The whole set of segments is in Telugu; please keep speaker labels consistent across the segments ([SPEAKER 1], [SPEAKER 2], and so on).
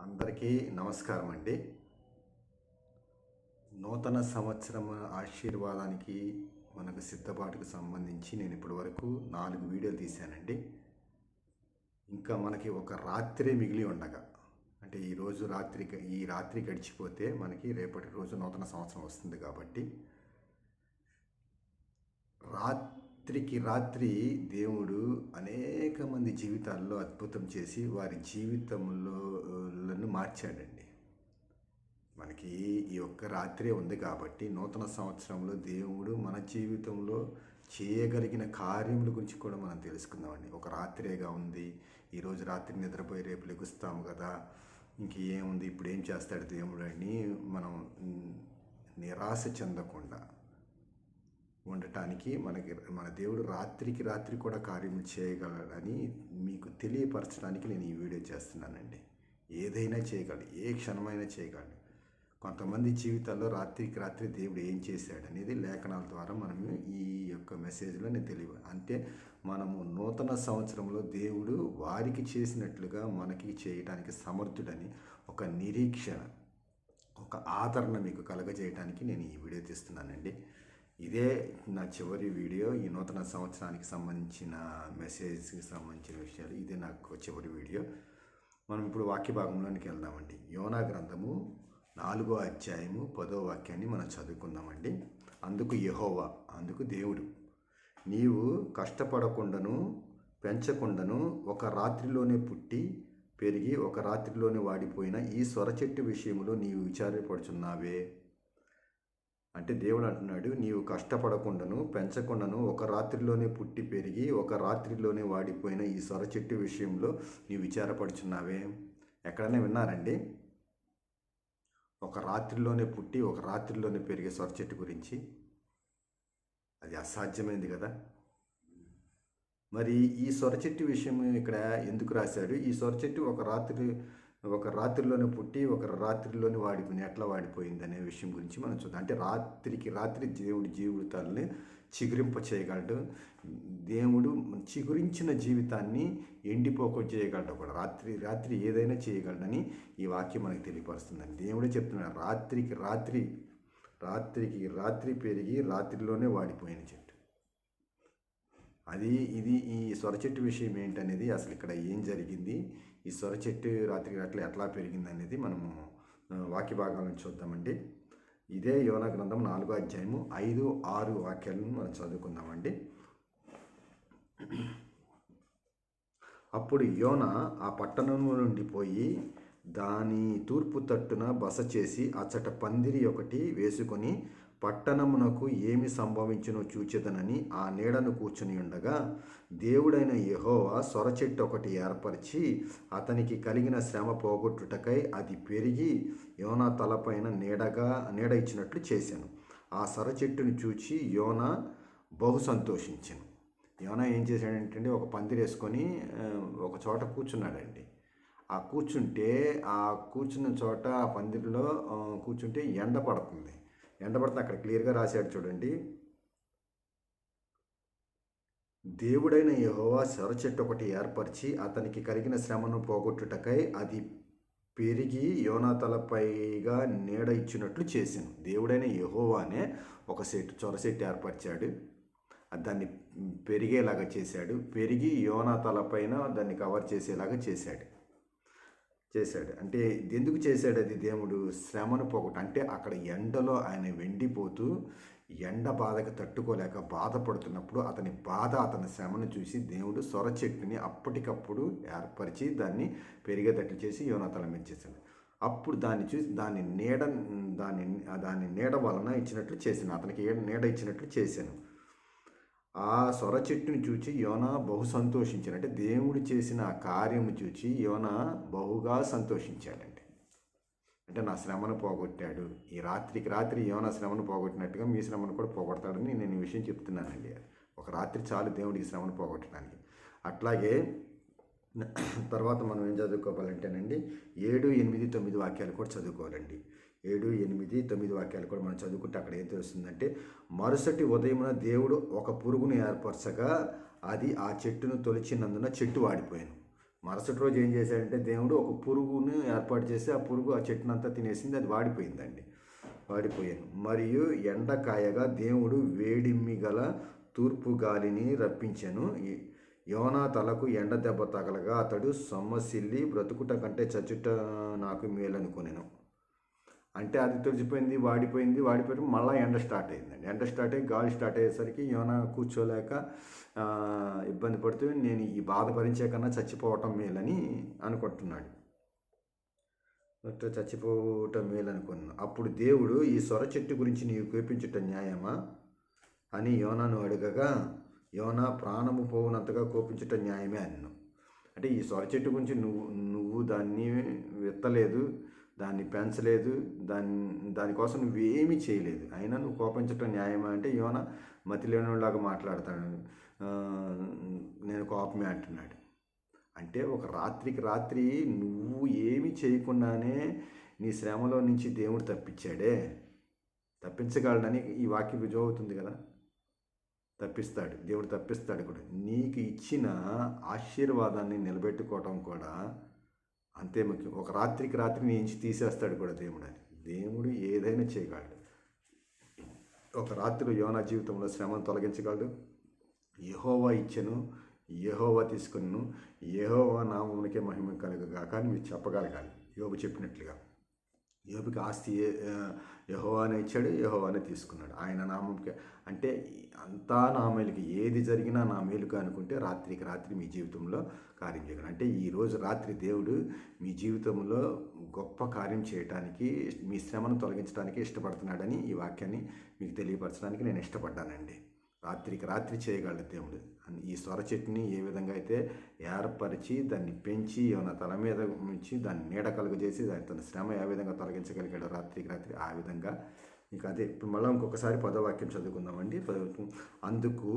[SPEAKER 1] అందరికీ నమస్కారం అండి. నూతన సంవత్సరం ఆశీర్వాదానికి మనకు సిద్ధపాటుకు సంబంధించి నేను ఇప్పటి వరకు 4 వీడియోలు తీశానండి. ఇంకా మనకి ఒక రాత్రే మిగిలి ఉండగా, అంటే ఈ రాత్రి గడిచిపోతే మనకి రేపటి రోజు నూతన సంవత్సరం వస్తుంది కాబట్టి, రాత్రికి రాత్రి దేవుడు అనేక మంది జీవితాల్లో అద్భుతం చేసి వారి జీవితంలో మార్చాడండి. మనకి ఈ ఒక్క రాత్రే ఉంది కాబట్టి నూతన సంవత్సరంలో దేవుడు మన జీవితంలో చేయగలిగిన కార్యముల గురించి కూడా మనం తెలుసుకుందామండి. ఒక రాత్రేగా ఉంది, ఈరోజు రాత్రి నిద్రపోయి రేపు లెగుస్తాము కదా, ఇంకేముంది ఇప్పుడు ఏం చేస్తాడు దేవుడు అని మనం నిరాశ చెందకుండా ఉండటానికి మన దేవుడు రాత్రికి రాత్రి కూడా కార్యములు చేయగలడని మీకు తెలియపరచడానికి నేను ఈ వీడియో చేస్తున్నానండి. ఏదైనా చేయగలడు, ఏ క్షణమైనా చేయగలడు. కొంతమంది జీవితాల్లో రాత్రికి రాత్రి దేవుడు ఏం చేశాడు అనేది లేఖనాల ద్వారా మనము ఈ యొక్క మెసేజ్లో నేను అంటే మనము నూతన సంవత్సరంలో దేవుడు వారికి చేసినట్లుగా మనకి చేయడానికి సమర్థుడని ఒక నిరీక్షణ, ఒక ఆదరణ మీకు కలగజేయడానికి నేను ఈ వీడియో తీస్తున్నానండి. ఇదే నా చివరి వీడియో. ఈ నూతన సంవత్సరానికి సంబంధించిన మెసేజ్కి సంబంధించిన విషయాలు ఇదే నాకు చివరి వీడియో. మనం ఇప్పుడు వాక్య భాగంలోనికి వెళ్దామండి. యోనా గ్రంథము 4వ అధ్యాయము 10వ వాక్యాన్ని మనం చదువుకుందామండి. అందుకు యెహోవా, అందుకు దేవుడు, నీవు కష్టపడకుండాను పెంచకుండాను ఒక రాత్రిలోనే పుట్టి పెరిగి ఒక రాత్రిలోనే వాడిపోయిన ఈ సొర చెట్టు విషయంలో నీవు విచారపడుచున్నావే. అంటే దేవుడు అంటున్నాడు, నీవు కష్టపడకుండాను పెంచకుండాను ఒక రాత్రిలోనే పుట్టి పెరిగి ఒక రాత్రిలోనే వాడిపోయిన ఈ సొర చెట్టు విషయంలో నీవు విచారపడుచున్నావే. ఎక్కడైనా విన్నారండి ఒక రాత్రిలోనే పుట్టి ఒక రాత్రిలోనే పెరిగే సొర చెట్టు గురించి? అది అసాధ్యమైంది కదా. మరి ఈ సొర చెట్టు విషయం ఇక్కడ ఎందుకు రాశాడు? ఈ సొర చెట్టు ఒక రాత్రిలోనే పుట్టి ఒక రాత్రిలోనే వాడిపోయింది, ఎట్లా వాడిపోయింది అనే విషయం గురించి మనం చూద్దాం. అంటే రాత్రికి రాత్రి దేవుడి జీవితాలని చిగురింప చేయగలడు. దేవుడు చిగురించిన జీవితాన్ని ఎండిపోక చేయగలడు కూడా. రాత్రి ఏదైనా చేయగలడని ఈ వాక్యం మనకు తెలియపరుస్తుందని దేవుడే చెప్తున్నాడు. రాత్రికి రాత్రి పెరిగి రాత్రిలోనే వాడిపోయిన చెట్టు ఇది. ఈ సొర చెట్టు విషయం ఏంటనేది, అసలు ఇక్కడ ఏం జరిగింది, ఈ సొర చెట్టు రాత్రికి రాత్రి ఎట్లా పెరిగింది అనేది మనము వాక్య భాగాలను చూద్దామండి. ఇదే యోనా గ్రంథం 4వ అధ్యాయము 5, 6 వాక్యాలను మనం చదువుకుందామండి. అప్పుడు యోనా ఆ పట్టణంలో నుండి పోయి దాని తూర్పు తట్టున బస చేసి అచ్చట పందిరి ఒకటి వేసుకొని పట్టణమునకు ఏమి సంభవించునో చూచెదనని ఆ నీడను కూర్చుని ఉండగా, దేవుడైన యెహోవా సొర చెట్టు ఒకటి ఏర్పరిచి అతనికి కలిగిన శ్రమ పోగొట్టుటకై అది పెరిగి యోనా తలపైన నీడ ఇచ్చినట్లు చేశాను. ఆ సొర చెట్టును చూచి యోనా బహు సంతోషించాను. యోనా ఏం చేశాడంటే ఒక పందిరి వేసుకొని ఒక చోట కూర్చున్నాడండి. ఆ కూర్చున్న చోట ఆ పందిరిలో కూర్చుంటే ఎండ పడుతుంది. అక్కడ క్లియర్గా రాశాడు చూడండి. దేవుడైన యెహోవా సొర చెట్టు ఒకటి ఏర్పరిచి అతనికి కలిగిన శ్రమను పోగొట్టుటకై అది పెరిగి యోనా తలపైగా నీడ ఇచ్చినట్లు చేశాను. దేవుడైన యెహోవానే ఒక సొర చెట్టు ఏర్పరిచాడు, దాన్ని పెరిగేలాగా చేశాడు. పెరిగి యోనా తలపైన దాన్ని కవర్ చేసేలాగా చేశాడు. అంటే ఎందుకు చేశాడు అది? దేవుడు శ్రమను పోగొట్టు. అంటే అక్కడ ఎండలో ఆయన వెండిపోతూ ఎండ బాధకు తట్టుకోలేక బాధపడుతున్నప్పుడు అతని శ్రమను చూసి దేవుడు సొర చెట్టుని అప్పటికప్పుడు ఏర్పరిచి దాన్ని పెరిగేటట్లు చేసి యోనా తల మీద చేశాడు. అప్పుడు దాన్ని చూసి దాని నీడ వలన ఇచ్చినట్లు చేశాను, అతనికి నీడ ఇచ్చినట్లు చేశాను. ఆ సొర చెట్టుని చూచి యోనా బహు సంతోషించాడు. అంటే దేవుడు చేసిన ఆ కార్యము చూచి యోనా బహుగా సంతోషించాడండి. అంటే నా శ్రమను పోగొట్టాడు. ఈ రాత్రికి రాత్రి యోనా శ్రమను పోగొట్టినట్టుగా మీ శ్రమను కూడా పోగొడతాడని నేను ఈ విషయం చెప్తున్నానండి. ఒక రాత్రి చాలు దేవుడు ఈ శ్రమను పోగొట్టడానికి. అట్లాగే తర్వాత మనం ఏం చదువుకోవాలంటేనండి 7, 8, 9 వాక్యాలు కూడా చదువుకోవాలండి. 7, 8, 9 వాక్యాలు కూడా మనం చదువుకుంటే అక్కడ ఏం తెలుస్తుందంటే, మరుసటి ఉదయమున దేవుడు ఒక పురుగును ఏర్పరచగా అది ఆ చెట్టును తొలిచినందున చెట్టు వాడిపోయాను. మరుసటి రోజు ఏం చేశాడంటే దేవుడు ఒక పురుగును ఏర్పాటు చేసి ఆ పురుగు ఆ చెట్టునంతా తినేసింది, అది వాడిపోయిందండి. వాడిపోయాను. మరియు ఎండకాయగా దేవుడు వేడిమి గల తూర్పు గాలిని రప్పించెను. యోనా తలకు ఎండ దెబ్బ తగలగా అతడు సొమ్మసిల్లి బ్రతుకుట కంటే చచ్చుట నాకు మేలనుకొనెను. అంటే అది తుడిచిపోయింది, వాడిపోయి మళ్ళీ ఎండ స్టార్ట్ అయిందండి. ఎండ స్టార్ట్ అయ్యి గాలి స్టార్ట్ అయ్యేసరికి యోనా కూర్చోలేక ఇబ్బంది పడుతూ నేను ఈ బాధ భరించే కన్నా చచ్చిపోవటం మేలని అనుకుంటున్నాడు. చచ్చిపోవటం మేలనుకున్నాను. అప్పుడు దేవుడు, ఈ సొర చెట్టు గురించి నీవు కోపించుట న్యాయమా అని యోనాను అడగగా, యోనా ప్రాణము పోవునంతగా కోపించుట న్యాయమే అన్నాను. అంటే ఈ సొర చెట్టు గురించి నువ్వు దాన్ని విత్తలేదు, దాన్ని పెంచలేదు, దానికోసం నువ్వేమీ చేయలేదు, అయినా నువ్వు కోపించటం న్యాయమా అంటే యోనా మతిలేనిలాగా మాట్లాడతాడు. నేను కోపమే అంటున్నాడు. అంటే ఒక రాత్రికి రాత్రి నువ్వు ఏమి చేయకుండానే నీ శ్రమలో నుంచి దేవుడు తప్పించగలడని ఈ వాక్యం రుజువు అవుతుంది కదా. తప్పిస్తాడు, దేవుడు తప్పిస్తాడు కూడా. నీకు ఇచ్చిన ఆశీర్వాదాన్ని నిలబెట్టుకోవటం కూడా అంతే ముఖ్యం. ఒక రాత్రికి రాత్రి నీ నుంచి తీసేస్తాడు కూడా దేవుడు. అని దేవుడు ఏదైనా చేయగలడు. ఒక రాత్రిలో యోనా జీవితంలో శ్రమను తొలగించగలడు. యెహోవా ఇచ్చెను, యెహోవా తీసుకును, యెహోవా నామమునకే మహిమ కలుగుగాక అని మీరు చెప్పగలగాలి. యోబు చెప్పినట్లుగా యోబుకి ఆస్తి యెహోవానే ఇచ్చాడు, యెహోవానే తీసుకున్నాడు. ఆయన నామంకి అంటే అంతా నా మేలుకి, ఏది జరిగినా నా మేలుగా అనుకుంటే రాత్రికి రాత్రి మీ జీవితంలో కార్యం చేయగలడు. అంటే ఈరోజు రాత్రి దేవుడు మీ జీవితంలో గొప్ప కార్యం చేయడానికి, మీ శ్రమను తొలగించడానికి ఇష్టపడుతున్నాడని ఈ వాక్యాన్ని మీకు తెలియపరచడానికి నేను ఇష్టపడ్డానండి. రాత్రికి రాత్రి చేయగలడు దేవుడు. ఈ సొర చెట్టుని ఏ విధంగా అయితే ఏర్పరిచి దాన్ని పెంచి ఏమైనా తల మీద ఉంచి దాన్ని నీడ కలుగజేసి దాని తన శ్రమ ఏ విధంగా తొలగించగలిగాడు రాత్రికి రాత్రి, ఆ విధంగా ఇంకా అదే. ఇప్పుడు మళ్ళీ ఇంకొకసారి 10వ వాక్యం చదువుకుందామండి. అందుకు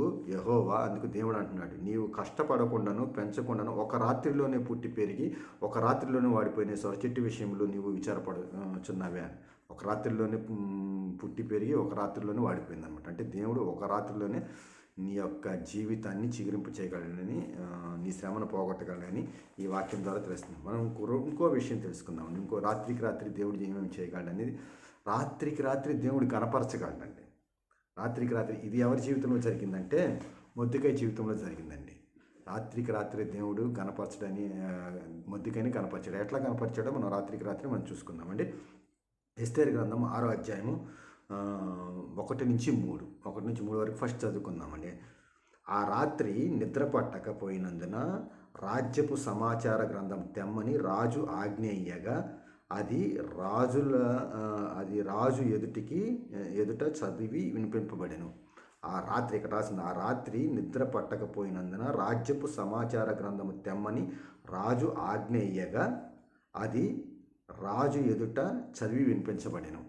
[SPEAKER 1] దేవుడు అంటున్నాడు, నీవు కష్టపడకుండాను పెంచకుండాను ఒక రాత్రిలోనే పుట్టి పెరిగి ఒక రాత్రిలోనే వాడిపోయిన సొర చెట్టు విషయంలో నీవు విచారపడుచున్నావే అని. ఒక రాత్రిలోనే పుట్టి పెరిగి ఒక రాత్రిలోనే వాడిపోయింది అనమాట. అంటే దేవుడు ఒక రాత్రిలోనే నీ యొక్క జీవితాన్ని చిగురింపు చేయగలడని, నీ శ్రమను పోగొట్టగలడని ఈ వాక్యం ద్వారా తెలుస్తుంది. మనం ఇంకో విషయం తెలుసుకుందాం. ఇంకో రాత్రికి రాత్రి దేవుడు ఏమేమి చేయగలడనేది. రాత్రికి రాత్రి దేవుడు కనపరచగలడండి. రాత్రికి రాత్రి ఇది ఎవరి జీవితంలో జరిగిందంటే మొద్దుకై జీవితంలో జరిగిందండి. రాత్రికి రాత్రి దేవుడు కనపరచడని, మొద్దుకైని కనపరచాడు. ఎట్లా కనపరిచాడో మనం రాత్రికి రాత్రి మనం చూసుకుందామండి. ఎస్తేరు గ్రంథం 6వ అధ్యాయము 1 నుంచి 3 వరకు ఫస్ట్ చదువుకుందామండి. ఆ రాత్రి నిద్ర పట్టకపోయినందున రాజ్యపు సమాచార గ్రంథం తెమ్మని రాజు ఆజ్ఞయ్యగా అది రాజు ఎదుట చదివి వినిపింపబడెను. ఆ రాత్రి ఇక్కడ రాసింది, ఆ రాత్రి నిద్ర పట్టకపోయినందున రాజ్యపు సమాచార గ్రంథము తెమ్మని రాజు ఆజ్ఞయ్యగా అది రాజు ఎదుట చదివి వినిపించబడెను.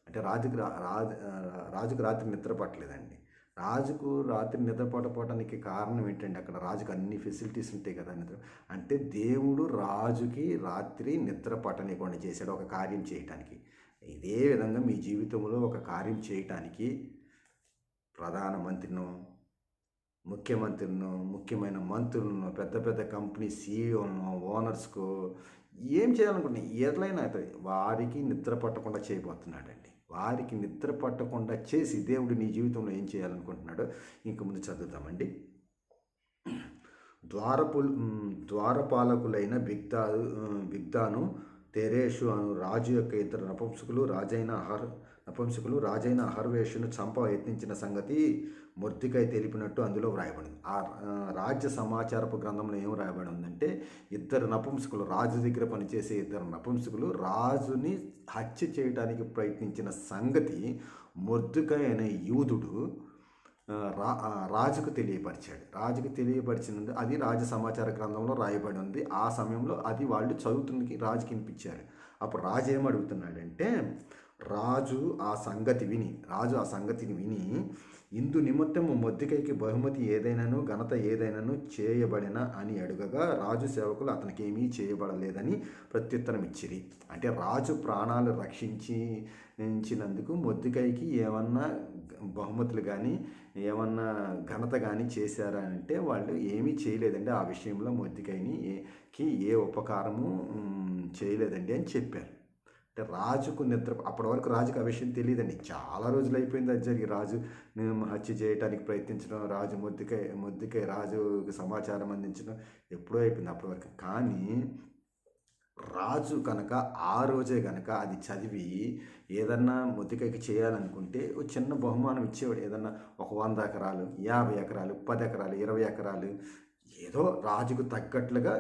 [SPEAKER 1] అంటే రాజుకు రాత్రి నిద్ర పట్టలేదండి. రాజుకు రాత్రి నిద్ర పట్టపోవడానికి కారణం ఏంటంటే అక్కడ రాజుకు అన్ని ఫెసిలిటీస్ ఉంటాయి కదా. అంటే దేవుడు రాజుకి రాత్రి నిద్ర పట్టనివ్వకుండా చేశాడు ఒక కార్యం చేయటానికి. ఇదే విధంగా మీ జీవితంలో ఒక కార్యం చేయటానికి ప్రధానమంత్రినో, ముఖ్యమంత్రినో, ముఖ్యమైన మంత్రులను, పెద్ద పెద్ద కంపెనీ సీఈఓలను, ఓనర్స్కు ఏం చేయాలనుకుంటున్నా ఎట్లయినా అవుతుంది, వారికి నిద్ర పట్టకుండా చేయబోతున్నాడండి. వారికి నిద్ర పట్టకుండా చేసి దేవుడు నీ జీవితంలో ఏం చేయాలనుకుంటున్నాడో ఇంక ముందు చదువుతామండి. ద్వారపాలకులైన బిగ్దాను తెరేషు అను రాజు యొక్క ఇద్దరు నపుంసకులు రాజైన అహర్వేషును చంప యత్నించిన సంగతి మొర్దెకై తెలిపినట్టు అందులో వ్రాయబడింది. ఆ రాజ్య సమాచారపు గ్రంథంలో ఏం వ్రాయబడి ఉందంటే, ఇద్దరు నపుంసకులు, రాజు దగ్గర పనిచేసే ఇద్దరు నపుంసకులు రాజుని హత్య చేయడానికి ప్రయత్నించిన సంగతి మొర్దెకై అనే యూదుడు రాజుకు తెలియపరిచాడు. రాజుకు తెలియపరిచినందు అది రాజ సమాచార గ్రంథంలో రాయబడి ఉంది. ఆ సమయంలో అది వాళ్ళు చదువుతున్నకి రాజుకి వినిపించారు. అప్పుడు రాజు ఏమడుగుతున్నాడంటే, రాజు ఆ సంగతిని విని ఇందు నిమిత్తము మొర్దెకైకి బహుమతి ఏదైనాను ఘనత ఏదైనాను చేయబడిన అని అడుగగా రాజు సేవకులు అతనికి ఏమీ చేయబడలేదని ప్రత్యుత్తరం ఇచ్చిరి. అంటే రాజు ప్రాణాలు రక్షించినందుకు మొర్దెకైకి ఏమన్నా బహుమతులు కానీ ఏమన్నా ఘనత కానీ చేశారా అంటే వాళ్ళు ఏమీ చేయలేదండి. ఆ విషయంలో మొద్దికైకి ఏ ఉపకారము చేయలేదండి అని చెప్పారు. అంటే రాజుకు అప్పటి వరకు రాజుకు ఆ విషయం తెలియదండి. చాలా రోజులు అయిపోయింది అది జరిగి. రాజు హత్య చేయడానికి ప్రయత్నించడం, రాజు మొద్దికై రాజుకి సమాచారం అందించడం ఎప్పుడో అయిపోయింది అప్పటి వరకు. కానీ రాజు కనుక ఆ రోజే కనుక అది చదివి ఏదన్నా మొద్దికైకి చేయాలనుకుంటే ఒక చిన్న బహుమానం ఇచ్చేవాడు. ఏదన్నా ఒక 100 ఎకరాలు, 50 ఎకరాలు, 10 ఎకరాలు, 20 ఎకరాలు, ఏదో రాజుకు తగ్గట్లుగా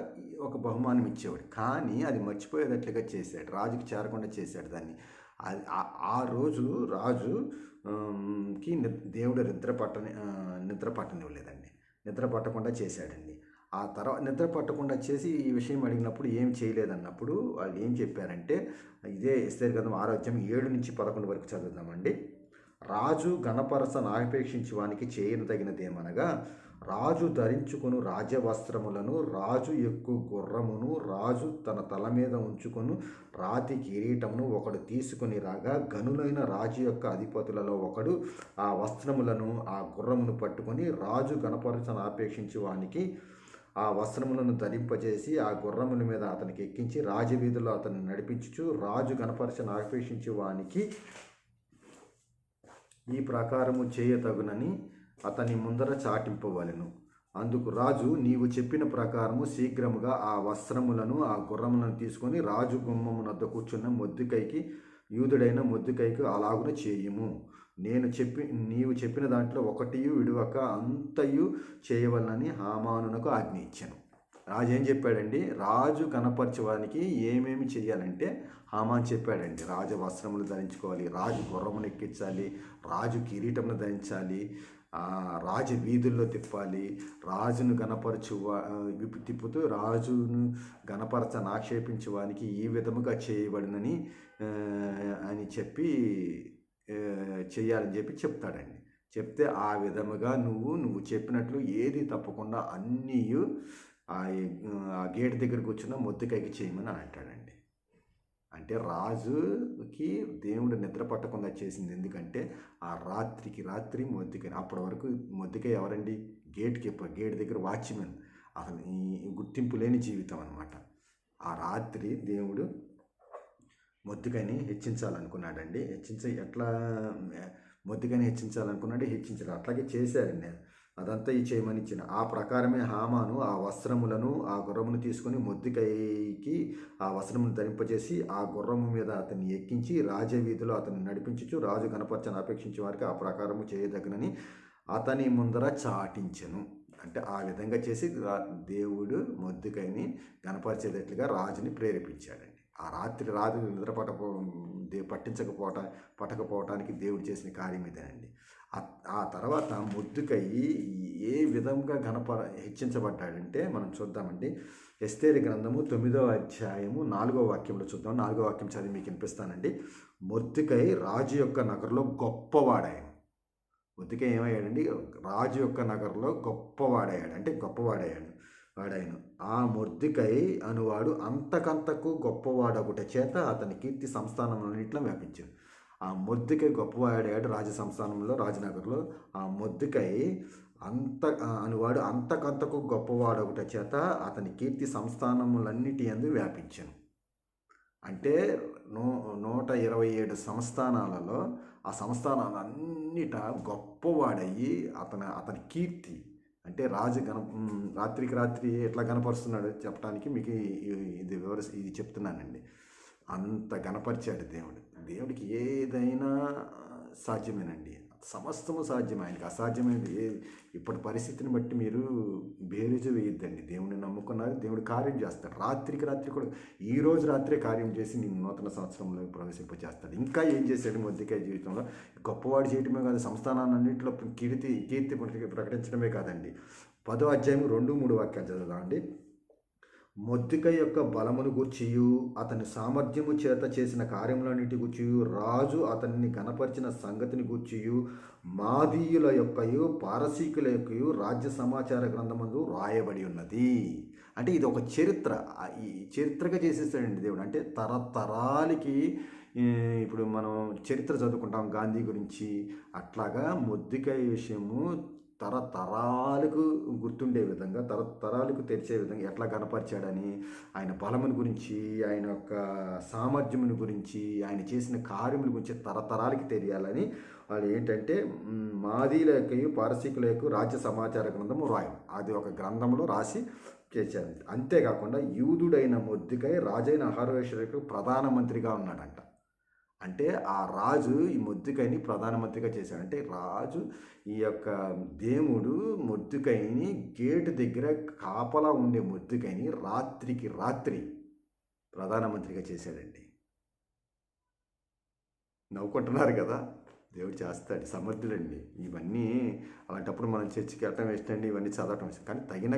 [SPEAKER 1] ఒక బహుమానం ఇచ్చేవాడు. కానీ అది మర్చిపోయేటట్లుగా చేశాడు, రాజుకి చేరకుండా చేశాడు దాన్ని. అది ఆ రోజు రాజు కి దేవుడు నిద్ర పట్టనివ్వలేదండి. నిద్ర పట్టకుండా చేశాడండి. ఆ తర్వాత నిద్ర పట్టకుండా చేసి ఈ విషయం అడిగినప్పుడు ఏం చేయలేదన్నప్పుడు వాళ్ళు ఏం చెప్పారంటే, ఇదే ఎస్తేరు గ్రంథం 6వ అధ్యాయం 7-11 వరకు చదువుదామండి. రాజు గణపరచనాపేక్షించి వానికి చేయనదగినదేమనగా, రాజు ధరించుకొను రాజ్యవస్త్రములను, రాజు ఎక్కు గుర్రమును, రాజు తన తల మీద ఉంచుకొను రాతి కిరీటమును ఒకడు తీసుకొని రాగా, గనులైన రాజు యొక్క అధిపతులలో ఒకడు ఆ వస్త్రములను ఆ గుర్రమును పట్టుకొని రాజు గణపరచనాపేక్షించి వానికి ఆ వస్త్రములను ధరింపజేసి ఆ గుర్రముల మీద అతనికి ఎక్కించి రాజవీధుల్లో అతన్ని నడిపించుచు రాజు గణపరచనాపేక్షించి వానికి ఈ ప్రకారము చేయతగునని అతని ముందర చాటింపవలెను. అందుకు రాజు, నీవు చెప్పిన ప్రకారము శీఘ్రముగా ఆ వస్త్రములను ఆ గుర్రములను తీసుకొని రాజు గుమ్మమునద్ద కూర్చున్న మొద్దికైకి, యూదుడైన మొద్దికైకి అలాగున చేయుము. నీవు చెప్పిన దాంట్లో ఒకటియు విడువక అంతయు చేయవలనని హామానునకు ఆజ్ఞ ఇచ్చాను. రాజు ఏం చెప్పాడండి? రాజు కనపరచడానికి ఏమేమి చేయాలంటే హామాన్ చెప్పాడండి. రాజు వస్త్రములు ధరించుకోవాలి, రాజు గుర్రమును ఎక్కించాలి, రాజు కిరీటమును ధరించాలి, రాజు వీధుల్లో తిప్పాలి, రాజును తిప్పుతూ రాజును ఆక్షేపించడానికి ఈ విధముగా చేయబడినని అని చెప్పి చెయ్యాలని చెప్పి చెప్తాడండి. చెప్తే ఆ విధముగా నువ్వు చెప్పినట్లు ఏది తప్పకుండా అన్నీ ఆ గేట్ దగ్గర కూర్చున్న మొద్దికైకి చేయమని అంటాడండి. అంటే రాజుకి దేవుడు నిద్ర పట్టకుండా చేసింది ఎందుకంటే ఆ రాత్రికి రాత్రి మొద్దికై. అప్పటి వరకు మొద్దికై ఎవరండి? గేట్ దగ్గర వాచ్మెన్. అసలు ఈ గుర్తింపు లేని జీవితం అనమాట. ఆ రాత్రి దేవుడు మొద్దికైని హెచ్చించాలనుకున్నాడండి. మొద్దికైని హెచ్చించాలనుకున్నాడు, హెచ్చించాడు. అట్లాగే చేశారండి. అదంతా చేయమని ఇచ్చిన. ఆ ప్రకారమే హామాను ఆ వస్త్రములను ఆ గుర్రమును తీసుకొని మొద్దికైకి ఆ వస్త్రమును ధరింపజేసి ఆ గుర్రము మీద అతన్ని ఎక్కించి రాజవీధిలో అతన్ని నడిపించుచు రాజు గణపరచని అపేక్షించే వారికి ఆ ప్రకారము చేయదగినని అతని ముందర చాటించెను. అంటే ఆ విధంగా చేసి దేవుడు మొద్దికైని గణపరిచేటట్లుగా రాజుని ప్రేరేపించాడండి. ఆ రాత్రి నిద్ర పట్టకపోవటానికి దేవుడు చేసిన కార్యం ఇదేనండి. ఆ తర్వాత మొద్దికై ఏ విధంగా హెచ్చించబడ్డాడంటే మనం చూద్దామండి. ఎస్తేరు గ్రంథము 9వ అధ్యాయము 4వ వాక్యంలో చూద్దాం. 4వ వాక్యం చదివి మీకు వినిపిస్తానండి. మొద్దికై రాజు యొక్క నగరంలో గొప్పవాడాయను. మొద్దికై ఏమయ్యాడండి? రాజు యొక్క నగరంలో గొప్పవాడాయను. ఆ మొద్దికై అనువాడు అంతకంతకు గొప్పవాడొకటి చేత అతని కీర్తి సంస్థానములన్నింటిలో వ్యాపించాడు. ఆ మొద్దికై గొప్పవాడాడు రాజ సంస్థానంలో, రాజనగర్లో. ఆ మొద్దికై అనువాడు అంతకంతకు గొప్పవాడొకటి చేత అతని కీర్తి సంస్థానములన్నిటి యందు వ్యాపించాను. అంటే 127 సంస్థానాలలో ఆ సంస్థానాలన్నిట గొప్పవాడయ్యి అతని కీర్తి అంటే రాత్రికి రాత్రి ఎట్లా కనపరుస్తున్నాడు చెప్పడానికి మీకు ఇది చెప్తున్నానండి. అంత గణపరిచాడు దేవుడు. దేవుడికి ఏదైనా సాధ్యమేనండి. సమస్తము సాధ్యం. ఆయనకి అసాధ్యమైనది ఇప్పటి పరిస్థితిని బట్టి మీరు బేరీజు వేయొద్దండి. దేవుడిని నమ్ముకున్నారు, దేవుడు కార్యం చేస్తాడు. రాత్రికి రాత్రి కూడా ఈరోజు రాత్రే కార్యం చేసి నేను నూతన సంవత్సరంలో ప్రవేశింపజేస్తాడు. ఇంకా ఏం చేశాడు మొద్దికై జీవితంలో? గొప్పవాడు చేయటమే కాదు, సంస్థానాలన్నింటిలో కీర్తి ప్రకటించడమే కాదండి. 10వ అధ్యాయం 2-3 వాక్యాలు చదువుదామండి. మొర్దెకై యొక్క బలమును గూర్చియు అతని సామర్థ్యము చేత చేసిన కార్యములన్నిటి గూర్చియు రాజు అతన్ని గణపరిచిన సంగతిని గూర్చియు మాదీయుల యొక్కయు పారసీకుల యొక్కయు రాజ్య సమాచార గ్రంథమందు రాయబడి ఉన్నది. అంటే ఇది ఒక చరిత్ర, ఈ చరిత్రగా చేసేసాడండి దేవుడు. అంటే తరతరాలకి ఇప్పుడు మనం చరిత్ర చదువుకుంటాం గాంధీ గురించి, అట్లాగా మొర్దెకై విషయము తరతరాలకు గుర్తుండే విధంగా, తరతరాలకు తెరిచే విధంగా ఎట్లా కనపరిచాడని, ఆయన బలముని గురించి, ఆయన యొక్క సామర్థ్యముని గురించి, ఆయన చేసిన కార్యముల గురించి తరతరాలకి తెలియాలని వాళ్ళు ఏంటంటే మాదీల యొక్క పారసీకుల యొక్క రాజ్య సమాచార గ్రంథము రాయం, అది ఒక గ్రంథంలో రాసి చేశారు. అంతేకాకుండా యూదుడైన మొర్దెకై రాజైన అహరోవేషుకు ప్రధానమంత్రిగా ఉన్నాడంట. అంటే ఆ రాజు ఈ మొర్దెకైని ప్రధానమంత్రిగా చేశాడు. అంటే రాజు ఈ యొక్క దేవుడు మొర్దెకైని గేటు దగ్గర కాపలా ఉండే మొర్దెకైని రాత్రికి రాత్రి ప్రధానమంత్రిగా చేశాడండి. నవ్వుకుంటున్నారు కదా, దేవుడు చేస్తాడు, సమర్థుడండి. ఇవన్నీ అలాంటప్పుడు మనం చర్చికి వెళ్ళటం వేస్తండి, ఇవన్నీ చదవటం వేస్తాం. కానీ తగిన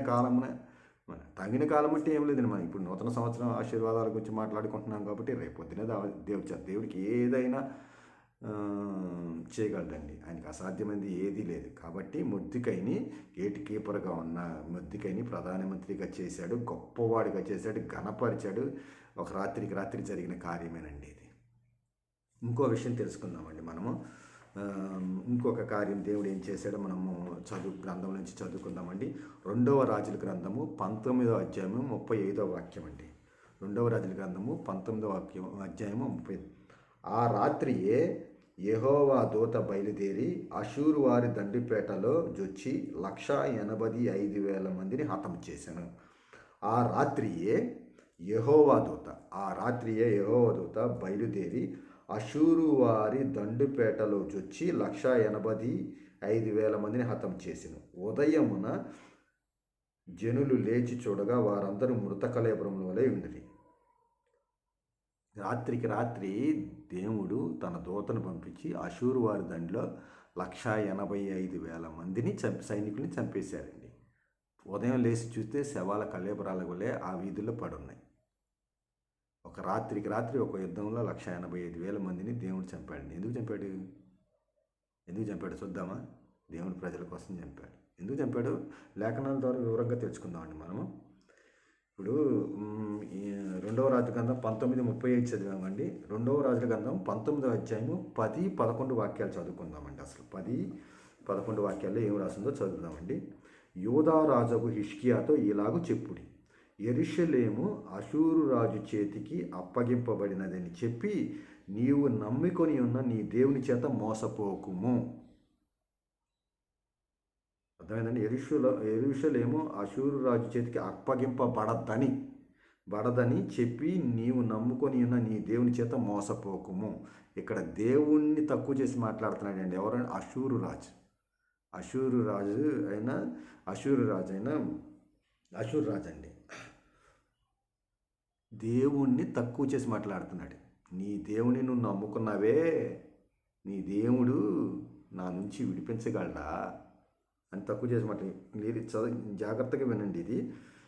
[SPEAKER 1] కాలం అంటే ఏం లేదండి. మనం ఇప్పుడు నూతన సంవత్సరం ఆశీర్వాదాల గురించి మాట్లాడుకుంటున్నాం కాబట్టి రేపొద్దునే దేవుడికి ఏదైనా చేయగలడండి. ఆయనకి అసాధ్యమైనది ఏదీ లేదు. కాబట్టి మొర్దెకైని గేట్ కీపర్గా ఉన్న మొర్దెకైని ప్రధానమంత్రిగా చేశాడు, గొప్పవాడిగా చేశాడు, ఘనపరిచాడు. ఒక రాత్రికి రాత్రి జరిగిన కార్యమేనండి ఇది. ఇంకో విషయం తెలుసుకుందామండి మనము. ఇంకొక కార్యం దేవుడు ఏం చేశాడో మనము గ్రంథం నుంచి చదువుకుందామండి. 2వ రాజుల గ్రంథము 19వ అధ్యాయము 35వ వాక్యం అండి. 2వ రాజుల గ్రంథము 19వ అధ్యాయము 30. ఆ రాత్రియే యెహోవా దూత బయలుదేరి అషూరు వారి దండిపేటలో జొచ్చి 185,000 మందిని హతం చేశాను. ఆ రాత్రియే యెహోవా దూత బయలుదేరి అషూరు వారి దండుపేటలో చొచ్చి 185,000 మందిని హతం చేసెను. ఉదయమున జనులు లేచి చూడగా వారందరూ మృత కళేబరముల వలె ఉండిరి. రాత్రికి రాత్రి దేవుడు తన దూతను పంపించి అషూరు వారి దండిలో 185,000 మందిని సైనికుల్ని చంపేశారండి. ఉదయం లేచి చూస్తే శవాల కళేబరాల వలె ఆ వీధుల్లో పడున్నాయి. ఒక రాత్రికి రాత్రి ఒక యుద్ధంలో 185,000 మందిని దేవుడు చంపాడు. ఎందుకు చంపాడు చూద్దామా? దేవుడు ప్రజల కోసం చంపాడు. ఎందుకు చంపాడు? లేఖనాల ద్వారా వివరంగా తెలుసుకుందామండి మనము. ఇప్పుడు 2వ రాజుల గ్రంథం 19:35 చదివామండి. 2వ రాజుల గ్రంథం 19వ అధ్యాయము 10-11 వాక్యాలు చదువుకుందామండి. అసలు 10-11 వాక్యాల్లో ఏం రాసిందో చదువుదామండి. యూదా రాజుకు హిజ్కియాతో ఇలాగు చెప్పుడి, యెరూషలేము అషూరు రాజు చేతికి అప్పగింపబడినదని చెప్పి నీవు నమ్ముకొని ఉన్న నీ దేవుని చేత మోసపోకుము. అర్థమైందండి? యెరూషలేము అషూరు రాజు చేతికి అప్పగింపబడదని చెప్పి నీవు నమ్ముకొని ఉన్న నీ దేవుని చేత మోసపోకుము. ఇక్కడ దేవుణ్ణి తక్కువ చేసి మాట్లాడుతున్నాడండి. ఎవరైనా అషూరు రాజు అండి. దేవుణ్ణి తక్కువ చేసి మాట్లాడుతున్నాడు. నీ దేవుని నువ్వు నమ్ముకున్నావే, నీ దేవుడు నా నుంచి విడిపించగలడా అని తక్కువ చేసి మీరు జాగ్రత్తగా వినండి. ఇది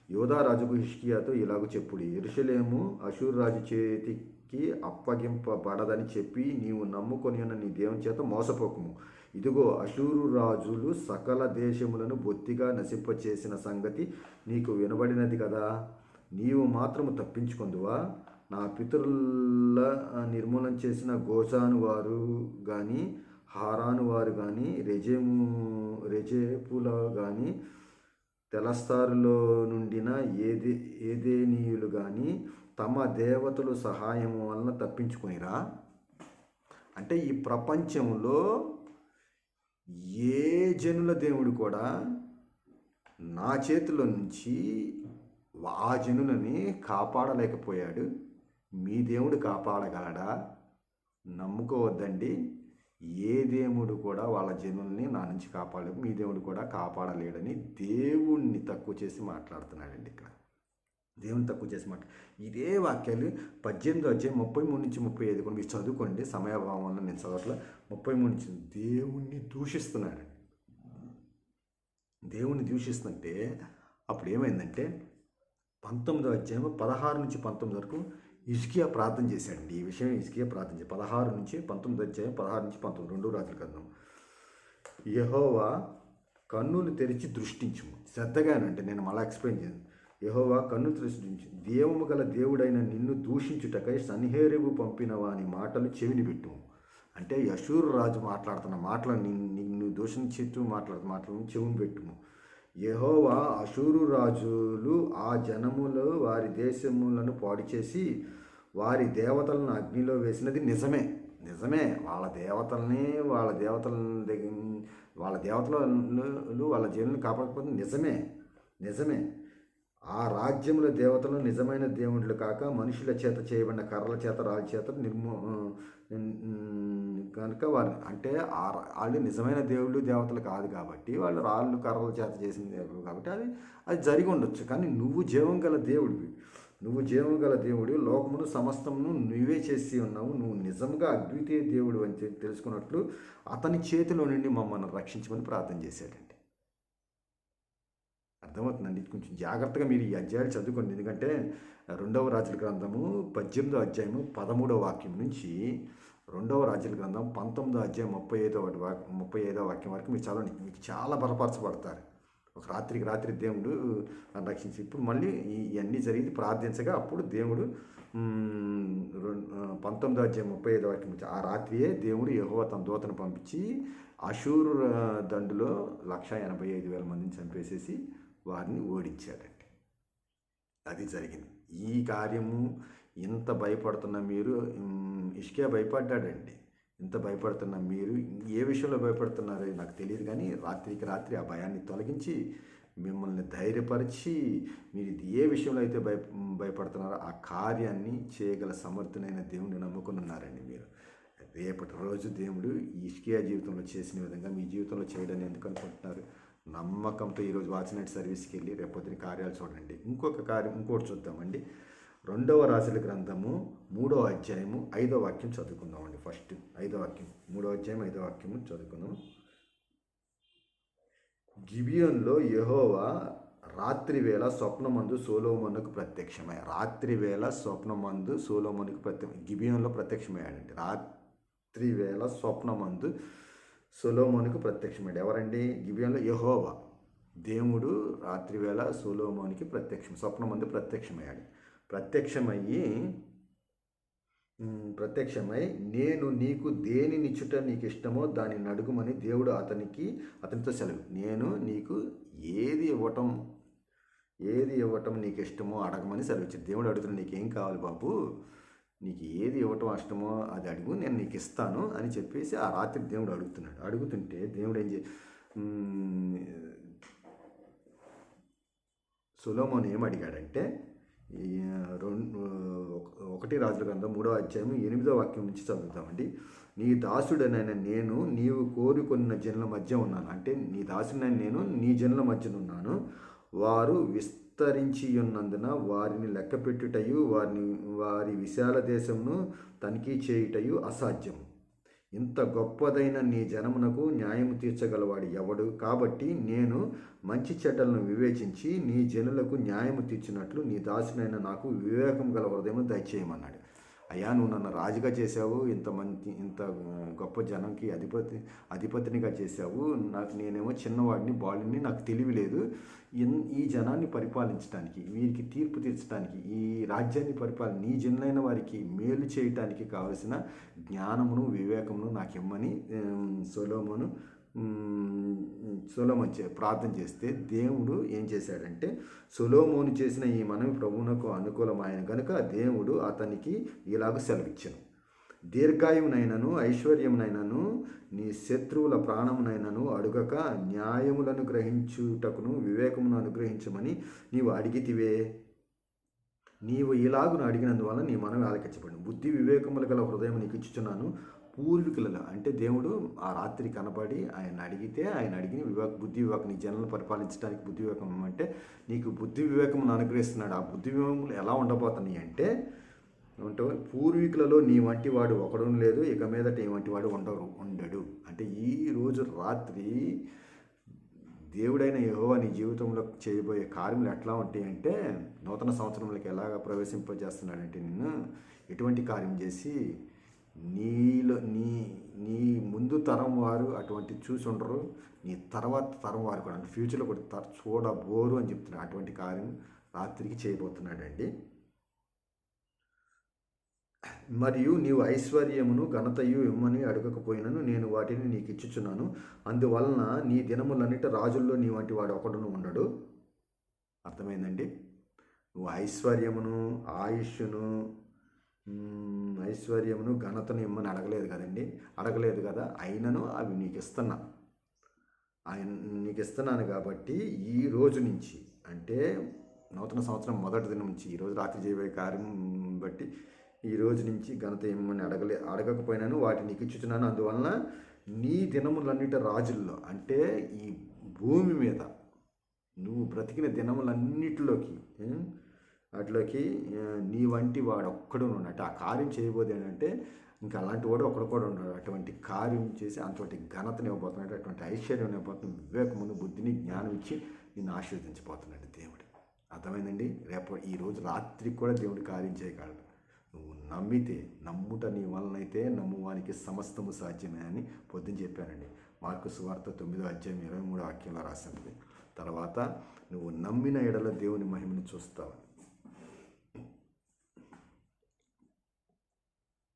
[SPEAKER 1] యూదా రాజుకు హిజ్కియాతో ఇలాగ చెప్పుడి, యెరూషలేము అషూరు రాజు చేతికి అప్పగింపబడదని చెప్పి నీవు నమ్ముకొని ఉన్న నీ దేవుని చేత మోసపోకుము. ఇదిగో అషూరు రాజులు సకల దేశములను బొత్తిగా నశింపచేసిన సంగతి నీకు వినబడినది కదా. నీవు మాత్రము తప్పించుకొందువా? నా పితరుల నిర్మూలన చేసిన గోషాను వారు కానీ, హారాను వారు కానీ, రెజేపుల కానీ, తెలస్తారులో నుండిన ఏదేనీయులు కానీ తమ దేవతల సహాయం వలన తప్పించుకొనిరా. అంటే ఈ ప్రపంచంలో ఏ జనుల దేవుడు కూడా నా చేతిలో నుంచి ఆ జనులని కాపాడలేకపోయాడు. మీ దేవుడు కాపాడగలడా? నమ్ముకోవద్దండి. ఏ దేవుడు కూడా వాళ్ళ జనుల్ని నా నుంచి కాపాడలేదు, మీ దేవుడు కూడా కాపాడలేడని దేవుణ్ణి తక్కువ చేసి మాట్లాడుతున్నాడండి. ఇక్కడ దేవుని తక్కువ చేసి ఇదే వాక్యాలు 18వ అధ్యాయం 33-35 కూడా మీరు చదువుకోండి. సమయాభావం వల్ల నేను చదవట్ల. 33 నుంచి దేవుణ్ణి దూషిస్తున్నాడు. దేవుణ్ణి దూషిస్తుంటే అప్పుడు ఏమైందంటే 19వ అధ్యాయం 16-19 వరకు హిజ్కియా ప్రార్థన చేశాడండి. ఈ విషయం హిజ్కియా ప్రార్థన చేశాడు. 19 అధ్యాయం 16-19 రెండో రాజుల గ్రంథం. యెహోవా కన్నులు తెరిచి దృష్టించుము. శ్రద్ధగానంటే నేను మళ్ళా ఎక్స్ప్లెయిన్ చేయను. యెహోవా కన్ను దృష్టించు, దేవము గల దేవుడైన నిన్ను దూషించుటకై సన్హేరీబు పంపిన వాని మాటలు చెవిని పెట్టుము. అంటే అష్షూరు రాజు మాట్లాడుతున్న మాటలు నిన్ను దూషించుతూ మాట్లాడుతున్న మాటలను చెవిని పెట్టుము. యెహోవా అష్షూరు రాజులు ఆ జనములు వారి దేశములను పాడు చేసి వారి దేవతలను అగ్నిలో వేసినది నిజమే. వాళ్ళ దేవతలు వాళ్ళ జనులను కాపాడకపోతే నిజమే. ఆ రాజ్యముల దేవతలు నిజమైన దేవుళ్ళు కాక మనుషుల చేత చేయబడిన కర్రల చేత రాళ్ళ చేత కనుక వారు అంటే వాళ్ళు నిజమైన దేవుళ్ళు దేవతలు కాదు కాబట్టి వాళ్ళు రాళ్ళు కర్రల చేత చేసిన దేవుడు కాబట్టి అది జరిగి ఉండొచ్చు. కానీ నువ్వు జీవం గల దేవుడు, లోకమును సమస్తమును నువ్వే చేసి ఉన్నావు, నువ్వు నిజంగా అద్వితీయ దేవుడు అని తెలుసుకున్నట్లు అతని చేతిలో నుండి మమ్మల్ని రక్షించమని ప్రార్థన చేశాడండి. అర్థమవుతుందండి. కొంచెం జాగ్రత్తగా మీరు ఈ అధ్యాయాలు చదువుకోండి. ఎందుకంటే 2వ రాజుల గ్రంథము 18వ అధ్యాయము 13వ వాక్యం నుంచి 2వ రాజుల గ్రంథం 19వ అధ్యాయం 35వ వాక్యం వరకు మీరు చదవండి. మీకు చాలా బలపరచబడతారు. ఒక రాత్రి దేవుడు రక్షించి ఇప్పుడు మళ్ళీ ఇవన్నీ జరిగి ప్రార్థించగా అప్పుడు దేవుడు 19వ అధ్యాయం 35వ వాక్యం నుంచి ఆ రాత్రియే దేవుడు యెహోవా తన దూతను పంపించి అషూరు దండులో 185,000 మందిని చంపేసేసి వారిని ఓడించాడండి. అది జరిగింది. ఈ కార్యము ఇంత భయపడుతున్న మీరు, హిజ్కియా భయపడ్డాడండి. ఇంత భయపడుతున్న మీరు ఏ విషయంలో భయపడుతున్నారో నాకు తెలియదు, కానీ రాత్రి ఆ భయాన్ని తొలగించి మిమ్మల్ని ధైర్యపరిచి మీరు ఏ విషయంలో అయితే భయపడుతున్నారో ఆ కార్యాన్ని చేయగల సమర్థునైన దేవుడిని నమ్ముకుని ఉన్నారండి మీరు. రేపటి రోజు దేవుడు హిజ్కియా జీవితంలో చేసిన విధంగా మీ జీవితంలో చేయడాన్ని ఎందుకు అనుకుంటున్నారు? నమ్మకంతో ఈరోజు వాచ్నైట్ సర్వీస్కి వెళ్ళి రేపొద్దున కార్యాలు చూడండి. ఇంకోటి చూద్దామండి. 2వ రాజుల గ్రంథము 3వ అధ్యాయము 5వ వాక్యం చదువుకుందామండి. ఫస్ట్ 5వ వాక్యం 3వ అధ్యాయం 5వ వాక్యము చదువుకుందాం. గిబియోనులో యెహోవా రాత్రివేళ స్వప్నమందు సొలొమోనుకు ప్రత్యక్షమై. గిబియోనులో ప్రత్యక్షమయ్యాడండి. రాత్రివేళ స్వప్నమందు సొలొమోనుకు ప్రత్యక్షమయ్యాడు. ఎవరండి? గిబియోనులో యెహోవా దేవుడు రాత్రివేళ సొలొమోనుకి స్వప్నమందు ప్రత్యక్షమయ్యాడు. ప్రత్యక్షమై నేను నీకు దేనినిచ్చుట నీకు ఇష్టమో దానిని అడుగుమని దేవుడు అతనితో సెలవు. నేను నీకు ఏది ఇవ్వటం నీకు ఇష్టమో అడగమని సెలవిచ్చాడు. దేవుడు అడుగుతున్నాడు, నీకేం కావాలి బాబు, నీకు ఏది ఇవ్వటం ఇష్టమో అది అడుగు, నేను నీకు ఇస్తాను అని చెప్పేసి ఆ రాత్రి దేవుడు అడుగుతుంటే దేవుడు సొలొమోను ఏం అడిగాడంటే 1 రాజుల గ్రంథం 3వ అధ్యాయం 8వ వాక్యం నుంచి చదువుతామండి. నీ దాసుడనైన నేను నీవు కోరుకున్న జనుల మధ్య ఉన్నాను. అంటే నీ దాసుడైన నేను నీ జనుల మధ్యన ఉన్నాను. వారు విస్తరించి ఉన్నందున వారిని లెక్కపెట్టుటయు వారి విశాల దేశమును తనిఖీ చేయుటయు అసాధ్యము. ఇంత గొప్పదైన నీ జనమునకు న్యాయము తీర్చగలవాడు ఎవడు? కాబట్టి నేను మంచి చెడ్డలను వివేచించి నీ జనులకు న్యాయము తీర్చినట్లు నీ దాసునైన నాకు వివేకం గల హృదయము దయచేయమన్నాడు. అయ్యా, నువ్వు నన్ను రాజుగా చేసావు, ఇంత గొప్ప జనంకి అధిపతినిగా చేసావు. నేనేమో చిన్నవాడిని, బాలుని, నాకు తెలివి లేదు. ఈ జనాన్ని పరిపాలించడానికి, వీరికి తీర్పు తీర్చడానికి, ఈ రాజ్యాన్ని నీ జనులైన వారికి మేలు చేయటానికి కావలసిన జ్ఞానమును వివేకమును నాకు ఇమ్మని సొలొమోను ప్రార్థన చేస్తే దేవుడు ఏం చేశాడంటే, సొలొమోను చేసిన ఈ మనవి ప్రభువునకు అనుకూలమైన కనుక దేవుడు అతనికి ఇలాగ సెలవిచ్చాను. దీర్ఘాయువునైనను ఐశ్వర్యమునైనను నీ శత్రువుల ప్రాణమునైనను అడుగక న్యాయములను గ్రహించుటకును వివేకమును అనుగ్రహించమని నీవు అడిగితివే. నీవు ఇలాగును అడిగినందువల్ల నీ మనవి ఆలకించబడి బుద్ధి వివేకములు గల హృదయం నీకు ఇచ్చుచున్నాను. పూర్వీకులలో అంటే దేవుడు ఆ రాత్రి కనబడి ఆయన అడిగిన బుద్ధి వివేకం, నీ జనాలను పరిపాలించడానికి బుద్ధి వివేకం అంటే నీకు బుద్ధి వివేకమును అనుగ్రహిస్తున్నాడు. ఆ బుద్ధి వివేకములు ఎలా ఉండబోతున్నాయి అంటే పూర్వీకులలో నీ వంటి వాడు ఒకడు లేదు, ఇక మీదట ఈ వంటి వాడు ఉండడు. అంటే ఈరోజు రాత్రి దేవుడైన యెహోవా నీ జీవితంలో చేయబోయే కార్యములు ఎట్లా ఉంటాయంటే, నూతన సంవత్సరంలోకి ఎలాగ ప్రవేశింపజేస్తున్నాడంటే నిన్ను ఎటువంటి కార్యం చేసి నీలో నీ నీ ముందు తరం వారు అటువంటి చూసి ఉండరు, నీ తర్వాత తరం వారు కూడా ఫ్యూచర్లో కూడా చూడబోరు అని చెప్తున్నాడు. అటువంటి కార్యం రాత్రికి చేయబోతున్నాడండి. మరియు నీవు ఐశ్వర్యమును ఘనతయు ఇమ్మని అడగకపోయినను నేను వాటిని నీకు ఇచ్చుచున్నాను. అందువలన నీ దినములన్నిటి రాజుల్లో నీ వంటి వాడు ఒకడును ఉండడు. అర్థమైందండి? నువ్వు ఐశ్వర్యమును ఆయుష్ను ఘనతను ఇమ్మని అడగలేదు కదండి, అడగలేదు కదా. అయినను అవి నీకు ఇస్తున్నాను కాబట్టి ఈ రోజు నుంచి, అంటే నూతన సంవత్సరం మొదటి దినం నుంచి, ఈరోజు రాత్రి చేయబోయే కార్యం బట్టి ఈ రోజు నుంచి ఘనత ఏమని అడగకపోయినాను వాటిని నీకు ఇచ్చుచున్నాను. అందువలన నీ దినములన్నిటి రాజుల్లో, అంటే ఈ భూమి మీద నువ్వు బ్రతికిన దినములన్నిటిలోకి వాటిలోకి నీ వంటి వాడు ఒక్కడు ఉన్నట్టు ఆ కార్యం చేయబోదు అంటే ఇంకా అలాంటి వాడు ఒక్కడు కూడా ఉండడు. అటువంటి కార్యం చేసి అటువంటి ఘనతను ఇవ్వబోతున్నాడు, అటువంటి ఐశ్వర్యం ఇవ్వబోతున్నాడు, వివేకమును బుద్ధిని జ్ఞానం ఇచ్చి నిన్ను ఆశీర్వదించబోతున్నాడు దేవుడు. అర్థమైందండి? రేపు ఈరోజు రాత్రికి కూడా దేవుడు కార్యం చేయగలడు. నువ్వు నమ్మితే, నమ్ముట నీ వలనైతే నమ్మువానికి సమస్తము సాధ్యమే అని పొద్దున చెప్పానండి. మార్కు సువార్త 9వ అధ్యాయం 23వ వాక్యంలో రాసింది. తర్వాత నువ్వు నమ్మిన ఎడల దేవుని మహిమను చూస్తావు.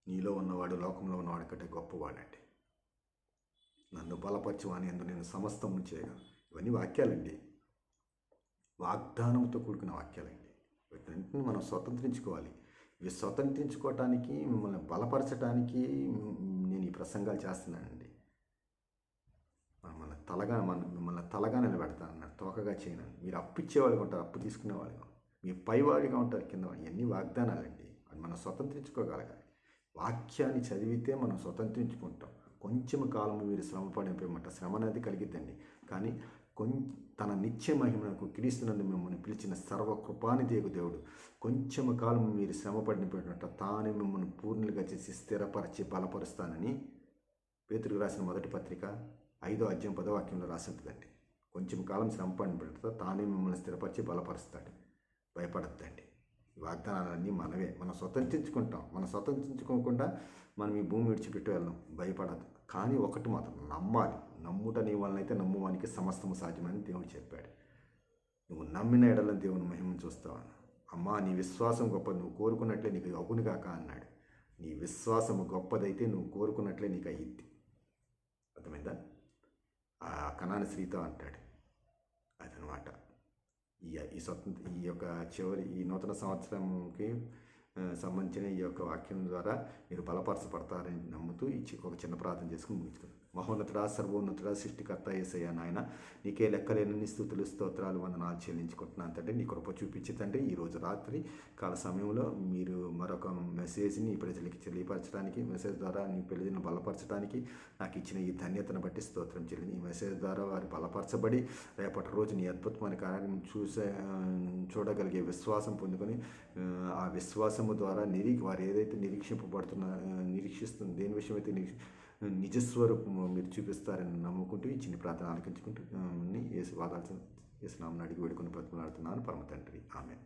[SPEAKER 1] నీలో ఉన్నవాడు లోకంలో ఉన్నవాడి కంటే గొప్పవాడండి. నన్ను బలపరచువాని ఎందు నేను సమస్తము చేయగలను. ఇవన్నీ వాక్యాలండి, వాగ్దానంతో కూడుకున్న వాక్యాలండి. వీటిని మనం స్వతంత్రించుకోవాలి. ఇవి స్వతంత్రించుకోవటానికి, మిమ్మల్ని బలపరచడానికి నేను ఈ ప్రసంగాలు చేస్తున్నానండి. మిమ్మల్ని తలగా నిలబెడతానన్నాడు, తోకగా చేయను. మీరు అప్పు ఇచ్చేవాళ్ళుగా ఉంటారు, అప్పు తీసుకునేవాళ్ళుగా, మీ పైవాడిగా ఉంటారు కింద. ఇవన్నీ వాగ్దానాలండి. అది మనం స్వతంత్రించుకోగలగాలి. వాక్యాన్ని చదివితే మనం స్వతంత్రించుకుంటాం. కొంచెం కాలం మీరు శ్రమ పడిపోయమంట, శ్రమ అనేది కలిగిద్దండి. కానీ తన నిత్య మహిమకు క్రీస్తునందు మిమ్మల్ని పిలిచిన సర్వకృపానిదేగు దేవుడు కొంచెం కాలం మీరు శ్రమ పడిపోయినట్ట తాను మిమ్మల్ని పూర్ణులుగా చేసి స్థిరపరిచి బలపరుస్తానని పేతురుకు రాసిన మొదటి పత్రిక 5వ అధ్యాయం 10వ వాక్యంలో రాసి ఉంటుందండి. కొంచెం కాలం శ్రమ పడిన తానే మిమ్మల్ని స్థిరపరిచి బలపరుస్తాడు. భయపడద్దండి. ఈ వాగ్దానాలన్నీ మనం స్వతంత్రించుకుంటాం. మనం స్వతంత్రించుకోకుండా మనం ఈ భూమి విడిచిపెట్టి వెళ్ళాం, భయపడదు. కానీ ఒకటి మాత్రం నమ్మాలి. నమ్ముట నీ వలనైతే నమ్మువానికి సమస్తము సాధ్యమని దేవుడు చెప్పాడు. నువ్వు నమ్మిన ఎడల దేవుని మహిమను చూస్తావు. అమ్మా, నీ విశ్వాసం గొప్పది, నువ్వు కోరుకున్నట్లే నీకు అగును కాక అన్నాడు. నీ విశ్వాసము గొప్పదైతే నువ్వు కోరుకున్నట్లే నీకు అయ్యిద్ది. అర్థమైందా? ఆ కనాని స్త్రీతో అంటాడు. అదనమాట ఈ యొక్క ఈ నూతన సంవత్సరంకి సంబంధించిన ఈ యొక్క వాక్యం ద్వారా మీరు బలపరచబడతారని నమ్ముతూ ఒక చిన్న ప్రార్థన చేసుకుని ముగించుకుంటాం. మహోన్నతుడా, సర్వోన్నతుడా, సృష్టికర్త యేసయ్యా నాయన, నీకే లెక్కలేనన్ని స్తుతులు స్తోత్రాలు వందనాలు చెల్లించుకుంటున్నాను తండ్రి. నీ కృప చూపించి తండ్రి, ఈరోజు రాత్రి కాల సమయంలో మీరు మరొక మెసేజ్ని ఈ ప్రజలకి తెలియపరచడానికి, మెసేజ్ ద్వారా నీ ప్రజలను బలపరచడానికి నాకు ఇచ్చిన ఈ ధన్యతను బట్టి స్తోత్రం చెల్లింది. ఈ మెసేజ్ ద్వారా వారు బలపరచబడి రేపటి రోజు నీ అద్భుతమైన కార్యం చూడగలిగే విశ్వాసం పొందుకొని ఆ విశ్వాసము ద్వారా వారు ఏదైతే నిరీక్షిస్తుంది, దేని విషయం అయితే నిజస్వరూపము మీరు చూపిస్తారని నమ్ముకుంటూ ఈ చిన్న ప్రార్థన ఆలకించుకుంటూ యేసు నామమున అడిగి వేడుకొని బ్రతిమలాడుతున్నాను పరమ తండ్రి. ఆమేన్.